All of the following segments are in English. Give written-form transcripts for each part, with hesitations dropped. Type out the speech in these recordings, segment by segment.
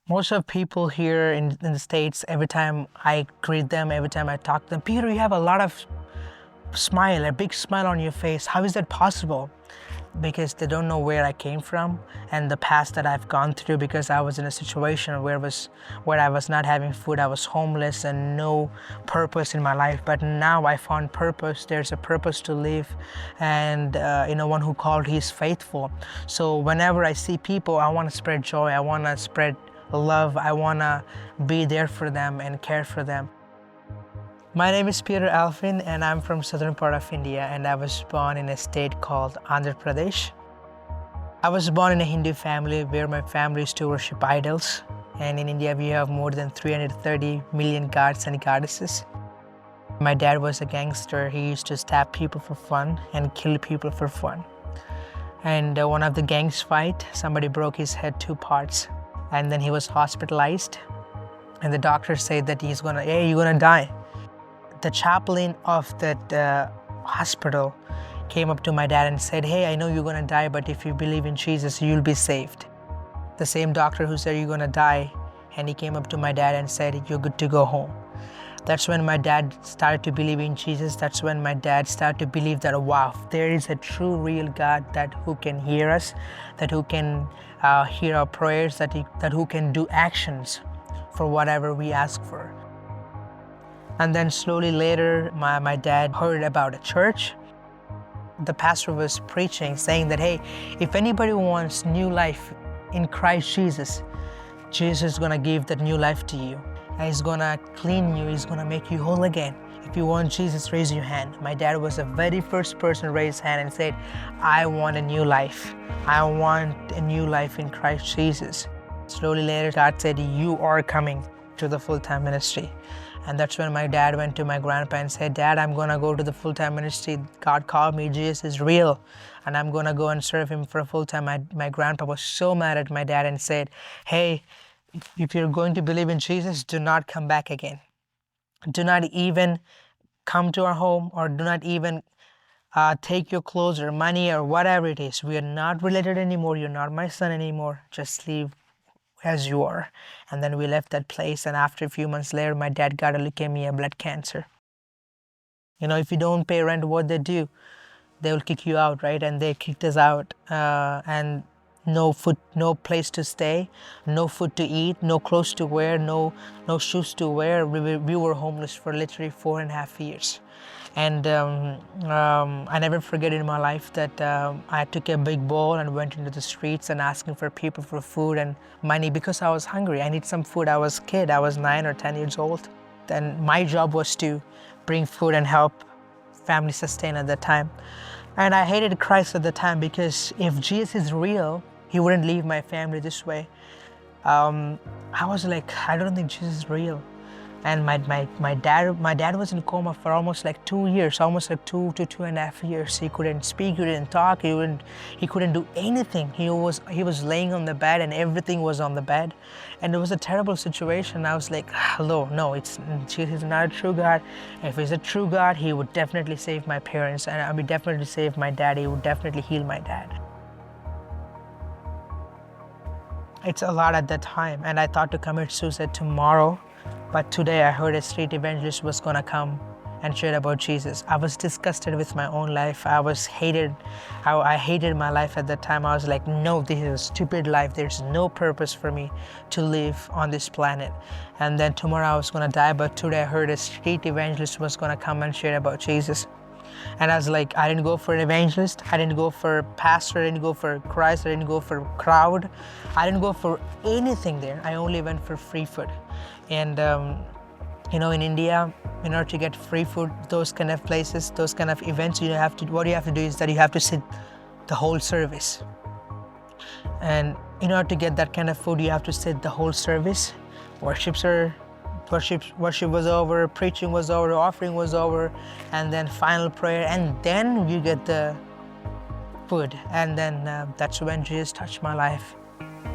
Most of people here in the States, every time I greet them, every time I talk to them, Peter, you have a lot of smile, a big smile on your face. How is that possible? Because they don't know where I came from and the past that I've gone through, because I was in a situation where I was not having food, I was homeless and no purpose in my life. But now I found purpose. There's a purpose to live, and one who called, he's faithful. So whenever I see people, I want to spread joy, I want to spread love, I want to be there for them and care for them. My name is Peter Alvin, and I'm from southern part of India, and I was born in a state called Andhra Pradesh. I was born in a Hindu family where my family used to worship idols, and in India we have more than 330 million gods and goddesses. My dad was a gangster. He used to stab people for fun and kill people for fun. And one of the gangs fight, somebody broke his head 2 parts, and then he was hospitalized, and the doctor said that you're gonna die. The chaplain of that hospital came up to my dad and said, hey, I know you're gonna die, but if you believe in Jesus, you'll be saved. The same doctor who said you're gonna die, and he came up to my dad and said, you're good to go home. That's when my dad started to believe in Jesus. That's when my dad started to believe that, wow, there is a true, real God who can hear us, that who can hear our prayers, that who can do actions for whatever we ask for. And then slowly later, my dad heard about a church. The pastor was preaching, saying that, hey, if anybody wants new life in Christ Jesus, Jesus is gonna give that new life to you. And he's gonna clean you, he's gonna make you whole again. If you want Jesus, raise your hand. My dad was the very first person to raise his hand and said, I want a new life. I want a new life in Christ Jesus. Slowly later, God said, you are coming to the full-time ministry. And that's when my dad went to my grandpa and said, Dad, I'm gonna go to the full-time ministry. God called me, Jesus is real, and I'm gonna go and serve him for a full-time. My grandpa was so mad at my dad and said, hey, if you're going to believe in Jesus, do not come back again. Do not even come to our home, or do not even take your clothes or money or whatever it is. We are not related anymore. You're not my son anymore. Just leave as you are. And then we left that place, and after a few months later, my dad got a leukemia, blood cancer. If you don't pay rent, what they do, they will kick you out, right? And they kicked us out, and no food, no place to stay, no food to eat, no clothes to wear, no shoes to wear. We were homeless for literally 4.5 years. And I never forget in my life that I took a big bowl and went into the streets and asking for people for food and money because I was hungry. I need some food. I was a kid. I was 9 or 10 years old. And my job was to bring food and help family sustain at that time. And I hated Christ at the time, because if Jesus is real, he wouldn't leave my family this way. I was like, I don't think Jesus is real. And my dad was in coma for almost like 2 years, almost like 2 to 2.5 years. He couldn't speak, he couldn't talk, he couldn't do anything. He was laying on the bed, and everything was on the bed. And it was a terrible situation. I was like, hello, no, Jesus is not a true God. If he's a true God, he would definitely save my parents, and I would definitely save my dad. He would definitely heal my dad. It's a lot at that time, and I thought to commit suicide tomorrow. But today I heard a street evangelist was gonna come and share about Jesus. I was disgusted with my own life. I hated my life at that time. I was like, no, this is a stupid life. There's no purpose for me to live on this planet. And then tomorrow I was gonna die, but today I heard a street evangelist was gonna come and share about Jesus. And I was like, I didn't go for an evangelist, I didn't go for a pastor, I didn't go for Christ, I didn't go for crowd, I didn't go for anything there. I only went for free food. And in India, in order to get free food, those kind of places, those kind of events, what you have to do is that you have to sit the whole service. And in order to get that kind of food, you have to sit the whole service. Worship was over, preaching was over, offering was over, and then final prayer, and then you get the food. And then that's when Jesus touched my life.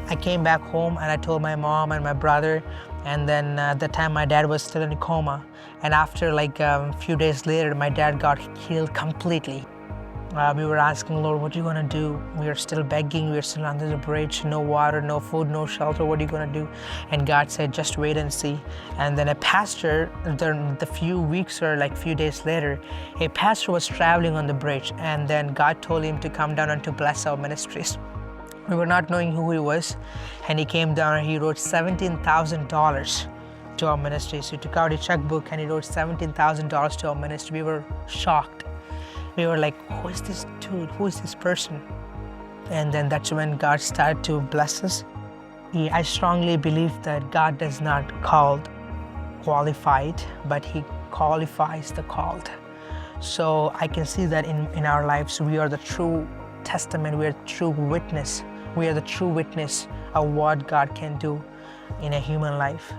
I came back home and I told my mom and my brother, and then at the time my dad was still in a coma. And after like a few days later, my dad got healed completely. We were asking, Lord, what are you going to do? We are still begging. We are still under the bridge. No water, no food, no shelter. What are you going to do? And God said, just wait and see. And then a pastor, the few weeks or like few days later, a pastor was traveling on the bridge. And then God told him to come down and to bless our ministries. We were not knowing who he was. And he came down and he wrote $17,000 to our ministry. So he took out a checkbook and he wrote $17,000 to our ministry. We were shocked. We were like, who is this dude? Who is this person? And then that's when God started to bless us. I strongly believe that God does not call qualified, but he qualifies the called. So I can see that in our lives, we are the true testament, we are the true witness. We are the true witness of what God can do in a human life.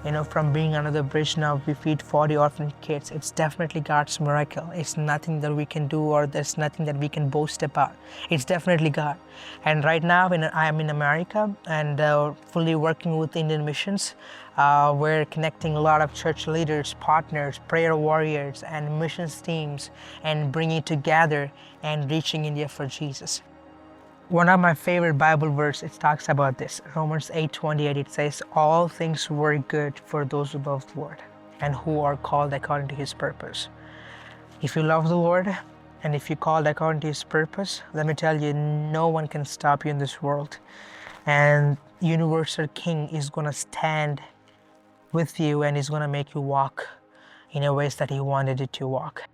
You know, from being under the bridge now, we feed 40 orphan kids. It's definitely God's miracle. It's nothing that we can do, or there's nothing that we can boast about. It's definitely God. And right now, I'm in America and fully working with Indian missions. We're connecting a lot of church leaders, partners, prayer warriors, and missions teams, and bringing together and reaching India for Jesus. One of my favorite Bible verses, it talks about this. Romans 8:28, it says, all things work good for those who love the Lord and who are called according to his purpose. If you love the Lord and if you're called according to his purpose, let me tell you, no one can stop you in this world. And Universal King is going to stand with you and is going to make you walk in a ways that he wanted you to walk.